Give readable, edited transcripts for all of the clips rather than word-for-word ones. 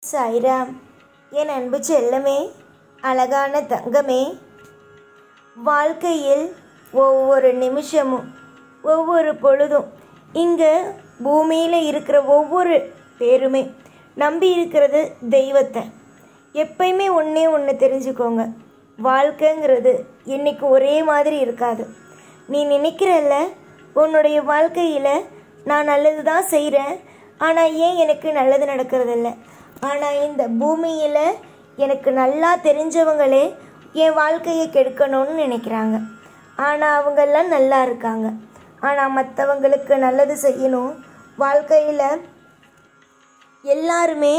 சாய்ராம், என் அன்பு செல்லமே, அழகான தங்கமே, வாழ்க்கையில் ஒவ்வொரு நிமிஷமும் ஒவ்வொரு பொழுதும் இங்கே பூமியில் இருக்கிற ஒவ்வொரு பேருமே நம்பி இருக்கிறது தெய்வத்தை. எப்பயுமே ஒன்று தெரிஞ்சுக்கோங்க, வாழ்க்கைங்கிறது இன்றைக்கி ஒரே மாதிரி இருக்காது. நீ நினைக்கிறல்ல, உன்னுடைய வாழ்க்கையில் நான் நல்லது தான் செய்கிறேன், ஆனால் ஏன் எனக்கு நல்லது நடக்கிறதில்ல. ஆனால் இந்த பூமியில் எனக்கு நல்லா தெரிஞ்சவங்களே என் வாழ்க்கையை கெடுக்கணும்னு நினைக்கிறாங்க. ஆனால் அவங்கெல்லாம் நல்லா இருக்காங்க. ஆனால் மற்றவங்களுக்கு நல்லது செய்யணும், வாழ்க்கையில் எல்லாருமே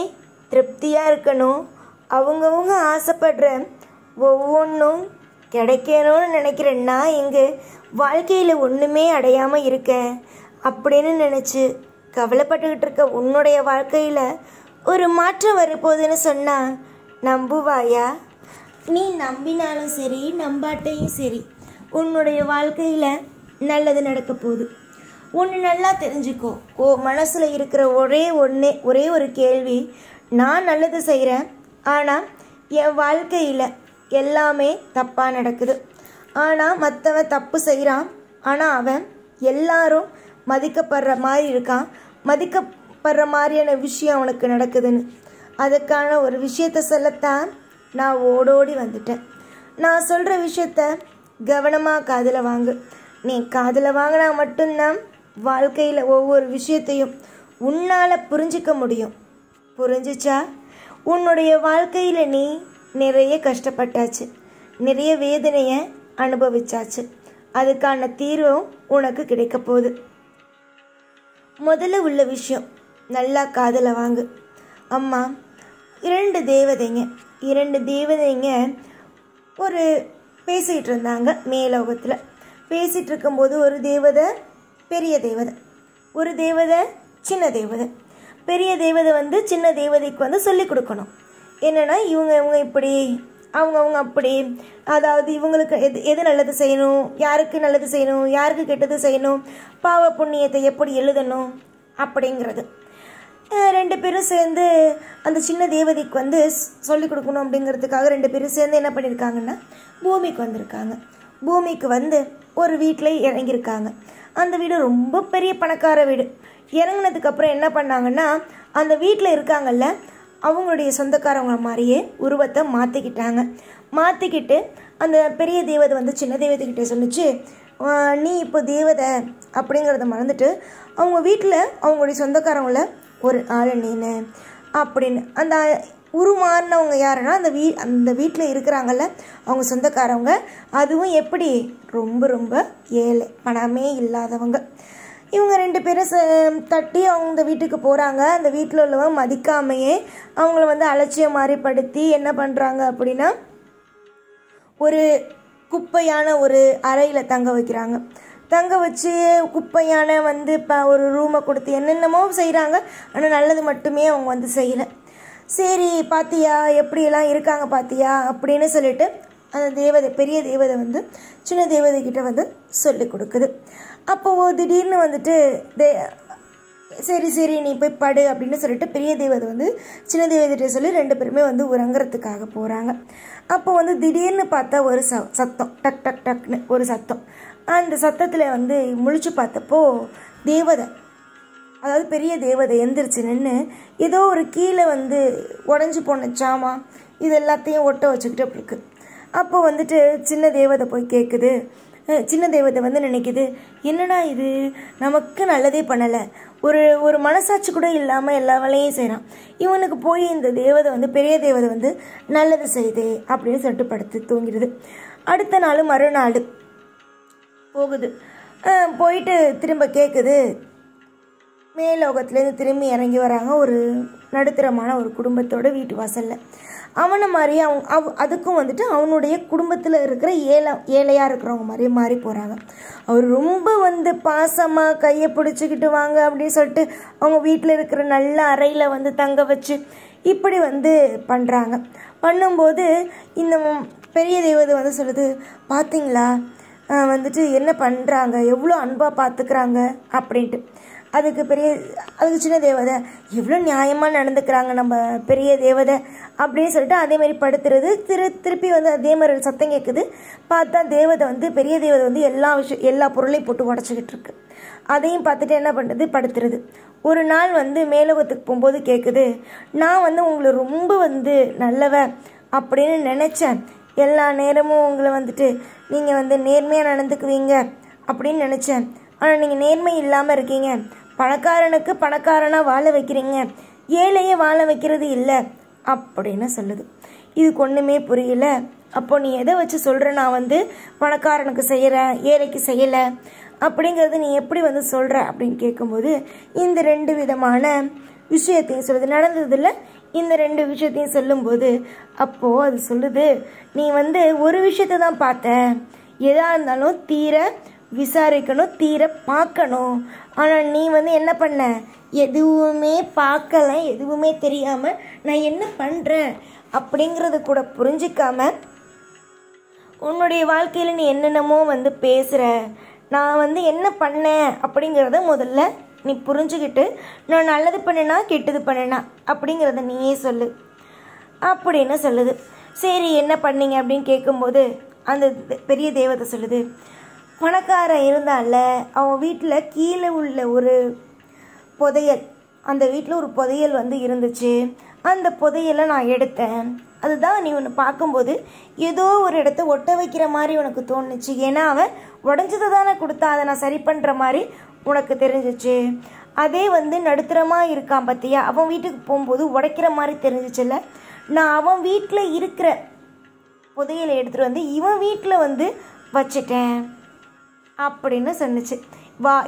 திருப்தியாக இருக்கணும், அவங்கவுங்க ஆசைப்படுற ஒவ்வொன்றும் கிடைக்கணும்னு நினைக்கிறேன். நான் இங்கே வாழ்க்கையில் ஒன்றுமே அடையாமல் இருக்கேன் அப்படின்னு நினச்சி கவலைப்பட்டுக்கிட்டு இருக்க உன்னுடைய வாழ்க்கையில் ஒரு மாற்றம் வரப்போகுதுன்னு சொன்னால் நம்புவாயா? நீ நம்பினாலும் சரி, நம்பாட்டையும் சரி, உன்னுடைய வாழ்க்கையில் நல்லது நடக்க போகுது. ஒன்று நல்லா தெரிஞ்சுக்கோ, மனசில் இருக்கிற ஒரே ஒரு கேள்வி, நான் நல்லது செய்கிறேன், ஆனால் என் வாழ்க்கையில் எல்லாமே தப்பாக நடக்குது. ஆனால் மற்றவன் தப்பு செய்கிறான், ஆனால் அவன் எல்லாரும் மதிக்கப்படுற மாதிரி இருக்கான், மதிக்கப்படுற மாதிரியான விஷயம் அவனுக்கு நடக்குதுன்னு. அதுக்கான ஒரு விஷயத்தை சொல்லத்தான் நான் ஓடோடி வந்துட்டேன். நான் சொல்கிற விஷயத்த கவனமாக காதில் வாங்கு. நீ காதில் வாங்கினா மட்டும்தான் வாழ்க்கையில் ஒவ்வொரு விஷயத்தையும் உன்னால் புரிஞ்சிக்க முடியும். புரிஞ்சிச்சா? உன்னுடைய வாழ்க்கையில் நீ நிறைய கஷ்டப்பட்டாச்சு, நிறைய வேதனையை அனுபவிச்சாச்சு. அதுக்கான தீர்வும் உனக்கு கிடைக்க போகுது. முதல்ல உள்ள விஷயம் நல்லா காதில் வாங்கு. அம்மா, இரண்டு தேவதைங்க ஒரு பேசிகிட்டு இருந்தாங்க. மேலோகத்தில் பேசிகிட்டு இருக்கும்போது ஒரு தேவதை பெரிய தேவதை, ஒரு தேவதை சின்ன தேவதை. பெரிய தேவதை சின்ன தேவதைக்கு சொல்லி கொடுக்கணும். என்னென்னா இவங்க இப்படி, அவங்க அப்படி, அதாவது இவங்களுக்கு எது நல்லது செய்யணும், யாருக்கு நல்லது செய்யணும், யாருக்கு கெட்டது செய்யணும், பாவ புண்ணியத்தை எப்படி எழுதணும் அப்படிங்கிறது. ரெண்டு பேரும் சேர்ந்து அந்த சின்ன தேவதைக்கு சொல்லிக் கொடுக்கணும் அப்படிங்கிறதுக்காக ரெண்டு பேரும் சேர்ந்து என்ன பண்ணியிருக்காங்கன்னா பூமிக்கு வந்திருக்காங்க. பூமிக்கு ஒரு வீட்டில் இறங்கியிருக்காங்க. அந்த வீடு ரொம்ப பெரிய பணக்கார வீடு. இறங்கினதுக்கப்புறம் என்ன பண்ணாங்கன்னா, அந்த வீட்டில் இருக்காங்கல்ல, அவங்களுடைய சொந்தக்காரவங்க மாதிரியே உருவத்தை மாற்றிக்கிட்டு அந்த பெரிய தேவதை சின்ன தேவதைக்கிட்டே சொன்னிச்சு, நீ இப்போ தேவதை அப்படிங்கிறத மறந்துட்டு அவங்க வீட்டில் அவங்களுடைய சொந்தக்காரங்கள ஒரு ஆள் நீனு அப்படின்னு. அந்த உருமாறினவங்க யாருன்னா அந்த வீட்டில் இருக்கிறாங்கல்ல அவங்க சொந்தக்காரவங்க. அதுவும் எப்படி, ரொம்ப ஏழை, பணமே இல்லாதவங்க. இவங்க ரெண்டு பேரும் தட்டி அவங்க வீட்டுக்கு போகிறாங்க. அந்த வீட்டில் உள்ளவங்க மதிக்காமையே அவங்கள அலட்சியம் மாதிரி படுத்தி என்ன பண்ணுறாங்க அப்படின்னா, ஒரு குப்பையான ஒரு அறையில் தங்க வைக்கிறாங்க. தங்க வச்சு குப்பையான இப்போ ஒரு ரூமை கொடுத்து என்னென்னமோ செய்கிறாங்க. ஆனால் நல்லது மட்டுமே அவங்க செய்யலை. சரி பார்த்தியா எப்படியெல்லாம் இருக்காங்க பார்த்தியா அப்படின்னு சொல்லிட்டு அந்த பெரிய தேவதை சின்ன தேவதைக்கிட்ட சொல்லி கொடுக்குது. அப்போது திடீர்னு சரி நீ போய் படு அப்படின்னு சொல்லிட்டு பெரிய தேவதை சின்ன தேவதைகிட்ட சொல்லி ரெண்டு பேருமே உறங்குறதுக்காக போகிறாங்க. அப்போ திடீர்னு பார்த்தா ஒரு சத்தம், டக் டக் டக்னு ஒரு சத்தம். அந்த சத்தத்தில் முழிச்சு பார்த்தப்போ தேவதை, அதாவது பெரிய தேவதை எந்திரிச்சு நின்று ஏதோ ஒரு கீழே உடஞ்சி போன சாமா இது எல்லாத்தையும் ஒட்ட வச்சுக்கிட்டு அப்படி இருக்குது. அப்போ சின்ன தேவதை போய் கேட்குது. சின்ன தேவதை நினைக்குது, என்னடா இது, நமக்கு நல்லதே பண்ணலை, ஒரு மனசாட்சி கூட இல்லாமல் எல்லா வேலையும் செய்கிறான், இவனுக்கு போய் இந்த தேவதை பெரிய தேவதை நல்லது செய்யுது அப்படின்னு சொல்லிட்டு படுத்து தூங்கிடுது. அடுத்த நாள் மறுநாள் போகுது. போயிட்டு திரும்ப கேட்குது. மேலோகத்துலேருந்து திரும்பி இறங்கி வராங்க ஒரு நடுத்தரமான ஒரு குடும்பத்தோட வீட்டு வாசலில். அவனை மாதிரி அதுக்கும் அவனுடைய குடும்பத்தில் இருக்கிற ஏழையாக இருக்கிறவங்க மாதிரியே மாறி போகிறாங்க. அவர் ரொம்ப பாசமாக கையை பிடிச்சிக்கிட்டு வாங்க அப்படின்னு சொல்லிட்டு அவங்க வீட்டில் இருக்கிற நல்ல அறையில் தங்க வச்சு இப்படி பண்ணுறாங்க. பண்ணும்போது இந்த பெரிய தேவதை சொல்லுது, பார்த்தீங்களா என்ன பண்ணுறாங்க, எவ்வளோ அன்பாக பார்த்துக்கிறாங்க அப்படின்ட்டு. அதுக்கு சின்ன தேவதை எவ்வளோ நியாயமாக நடந்துக்கிறாங்க நம்ம பெரிய தேவதை அப்படின்னு சொல்லிட்டு அதேமாதிரி படுத்துறது. திருப்பி வந்து அதே மாதிரி சத்தம் கேட்குது. பார்த்தா தேவதை வந்து பெரிய தேவதை வந்து எல்லா பொருளையும் போட்டு உடச்சிக்கிட்டு இருக்கு. அதையும் பார்த்துட்டு என்ன பண்ணுறது, படுத்துறது. ஒரு நாள் வந்து மேலோகத்துக்கு போகும்போது கேட்குது, நான் வந்து உங்களை ரொம்ப வந்து நல்லவ அப்படின்னு நினச்சேன். எல்லா நேரமும் உங்களை வந்துட்டு நீங்கள் வந்து நேர்மையாக நடந்துக்குவீங்க அப்படின்னு நினச்சேன். ஆனால் நீங்கள் நேர்மை இல்லாமல் இருக்கீங்க. பணக்காரனுக்கு பணக்காரனாக வாழ வைக்கிறீங்க, ஏழையை வாழ வைக்கிறது இல்லை அப்படின்னு சொல்லுது. இதுக்கு ஒன்றுமே புரியல. அப்போ நீ எதை வச்சு சொல்கிற நான் வந்து பணக்காரனுக்கு செய்கிறேன் ஏழைக்கு செய்யலை அப்படிங்கிறது நீ எப்படி வந்து சொல்கிற அப்படின்னு கேட்கும்போது இந்த 2 விதமான விஷயத்தையும் சொல்லுது. நடந்ததில்ல இந்த 2 விஷயத்தையும் சொல்லும்போது அப்போது அது சொல்லுது, நீ வந்து ஒரு விஷயத்தை தான் பார்த்த, எதாக இருந்தாலும் தீர விசாரிக்கணும், தீர பார்க்கணும். ஆனால் நீ வந்து என்ன பண்ண, எதுவுமே பார்க்கல, எதுவுமே தெரியாமல் நான் என்ன பண்ணுறேன் அப்படிங்கிறது கூட புரிஞ்சிக்காம உன்னுடைய வாழ்க்கையில் நீ என்னென்னமோ வந்து பேசுகிற. நான் வந்து என்ன பண்ணேன் அப்படிங்கிறத முதல்ல நீ புரிஞ்சுக்கிட்டு நான் நல்லது பண்ணேனா கெட்டது பண்ணேனா அப்படிங்கிறத நீயே சொல்லு அப்படின்னு சொல்லுது. சரி என்ன பண்ணீங்க அப்படின்னு கேட்கும்போது அந்த பெரிய தேவதை சொல்லுது, பணக்காரன் இருந்தால அவன் வீட்டில் கீழே உள்ள ஒரு புதையல், அந்த வீட்டில் ஒரு புதையல் வந்து இருந்துச்சு. அந்த புதையலை நான் எடுத்தேன். அதுதான் நீ ஒன்று பார்க்கும்போது ஏதோ ஒரு இடத்த ஒட்ட வைக்கிற மாதிரி உனக்கு தோணுச்சு. ஏன்னா அவன் உடஞ்சதை தானே கொடுத்தா, அதை நான் சரி பண்ணுற மாதிரி உனக்கு தெரிஞ்சிச்சு. அதே வந்து நடுத்தரமாக இருக்கான் பார்த்தியா, அவன் வீட்டுக்கு போகும்போது உடைக்கிற மாதிரி தெரிஞ்சிச்சுல்ல. நான் அவன் வீட்டில் இருக்கிற புதையலை எடுத்துகிட்டு வந்து இவன் வீட்டில் வந்து வச்சிட்டேன் அப்படின்னு சொன்னிச்சு.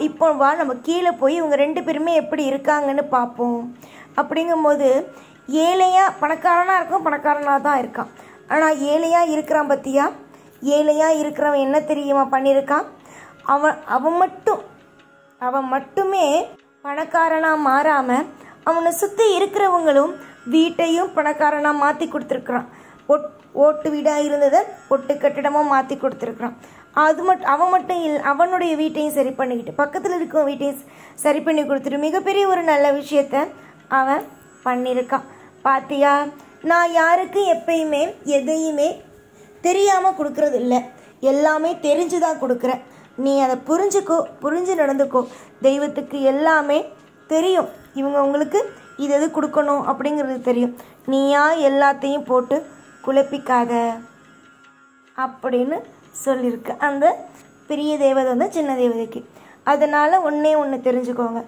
இப்போ நம்ம கீழே போய் இவங்க 2 பேருமே எப்படி இருக்காங்கன்னு பார்ப்போம். அப்படிங்கும்போது ஏழையாக பணக்காரனாக இருக்கும், பணக்காரனாக தான் இருக்கான். ஆனால் ஏழையாக இருக்கிறான் பார்த்தியா, ஏழையாக இருக்கிறவன் என்ன தெரியுமா பண்ணியிருக்கான், அவன் மட்டுமே பணக்காரனாக மாறாமல் அவனை சுற்றி இருக்கிறவங்களும் வீட்டையும் பணக்காரனாக மாற்றி கொடுத்துருக்குறான். ஓட்டு வீடாக இருந்ததை ஒட்டு கட்டிடமாக மாற்றி கொடுத்துருக்குறான். அவன் மட்டும் இல்லை, அவனுடைய வீட்டையும் சரி பண்ணிக்கிட்டு பக்கத்தில் இருக்கிற வீட்டையும் சரி பண்ணி கொடுத்துட்டு மிகப்பெரிய ஒரு நல்ல விஷயத்த அவன் பண்ணியிருக்கான். பாத்தியா, நான் யாருக்கு எப்பயுமே எதையுமே தெரியாமல் கொடுக்கறது இல்லை, எல்லாமே தெரிஞ்சு தான் கொடுக்குறேன். நீ அதை புரிஞ்சுக்கோ, புரிஞ்சு நடந்துக்கோ. தெய்வத்துக்கு எல்லாமே தெரியும், இவங்க உங்களுக்கு இது எது கொடுக்கணும் அப்படிங்கிறது தெரியும். நீயா எல்லாத்தையும் போட்டு குழப்பிக்காத அப்படின்னு சொல்லியிருக்கு அந்த பெரிய தேவதை வந்து சின்ன தேவதைக்கு. அதனால் ஒன்று தெரிஞ்சுக்கோங்க,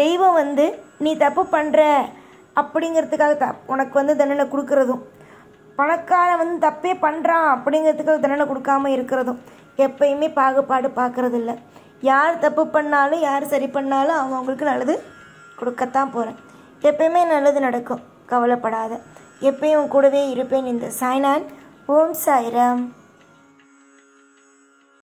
தெய்வம் வந்து நீ தப்பு பண்ணுற அப்படிங்கிறதுக்காக உனக்கு வந்து தண்டனை கொடுக்கறதும், பணக்காரன் வந்து தப்பே பண்ணுறான் அப்படிங்கிறதுக்காக தண்டனை கொடுக்காம இருக்கிறதும் எப்பயுமே பாகுபாடு பார்க்குறதில்ல. யார் தப்பு பண்ணாலும் யார் சரி பண்ணாலும் அவங்களுக்கு நல்லது கொடுக்கத்தான் போகிறேன். எப்பயுமே நல்லது நடக்கும், கவலைப்படாத. எப்பயும் கூடவே இருப்பேன். இந்த சாய்நான். ஓம் சாய்ராம்.